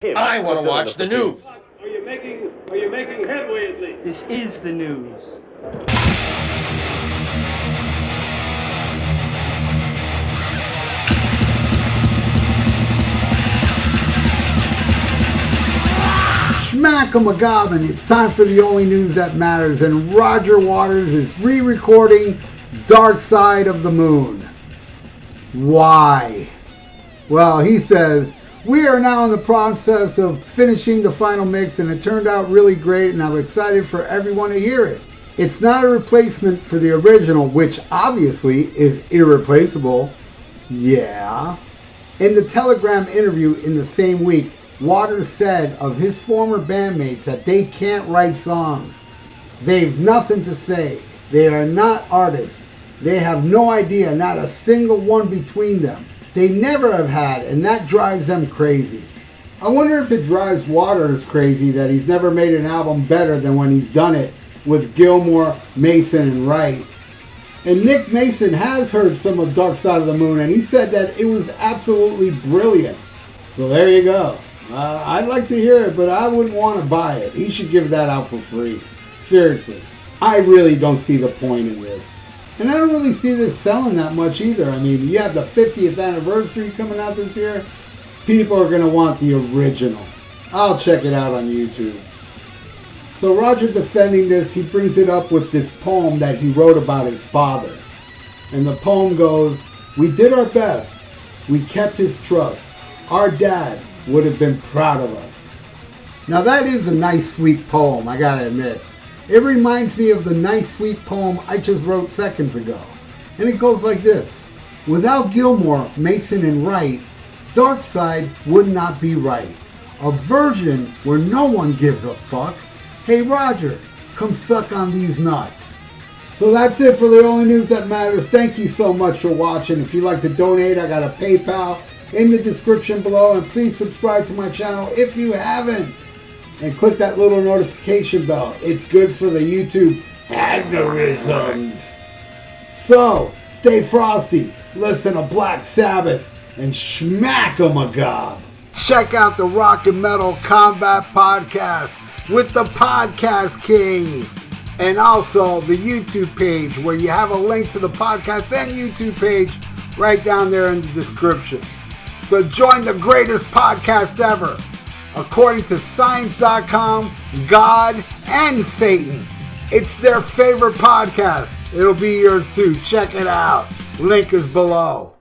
I want to watch the news. Are you making headway at least? This is the news. Smack 'em a goblin. It's time for the only news that matters, and Roger Waters is re-recording Dark Side of the Moon. Why? Well, he says, we are now in the process of finishing the final mix, and it turned out really great, and I'm excited for everyone to hear it. It's not a replacement for the original, which obviously is irreplaceable. Yeah. In the Telegram interview in the same week, Waters said of his former bandmates that they can't write songs. They've nothing to say. They are not artists. They have no idea, not a single one between them. They never have had, and that drives them crazy. I wonder if it drives Waters crazy that he's never made an album better than when he's done it with Gilmour, Mason, and Wright. And Nick Mason has heard some of Dark Side of the Moon, and he said that it was absolutely brilliant. So there you go. I'd like to hear it, but I wouldn't want to buy it. He should give that out for free. Seriously. I really don't see the point in this. And I don't really see this selling that much either. I mean, you have the 50th anniversary coming out this year. People are going to want the original. I'll check it out on YouTube. So Roger defending this, he brings it up with this poem that he wrote about his father. And the poem goes, we did our best. We kept his trust. Our dad would have been proud of us. Now that is a nice, sweet poem, I gotta admit. It reminds me of the nice, sweet poem I just wrote seconds ago. And it goes like this. Without Gilmour, Mason, and Wright, Dark Side would not be right. A version where no one gives a fuck. Hey Roger, come suck on these nuts. So that's it for the only news that matters. Thank you so much for watching. If you'd like to donate, I got a PayPal in the description below, and please subscribe to my channel if you haven't, and click that little notification bell. It's good for the YouTube algorithms. So stay frosty, listen to Black Sabbath, and smack 'em a gob. Check out the Rock and Metal Combat Podcast with the Podcast Kings, and also the YouTube page where you have a link to the podcast and YouTube page right down there in the description. So join the greatest podcast ever. According to Science.com, God and Satan. It's their favorite podcast. It'll be yours too. Check it out. Link is below.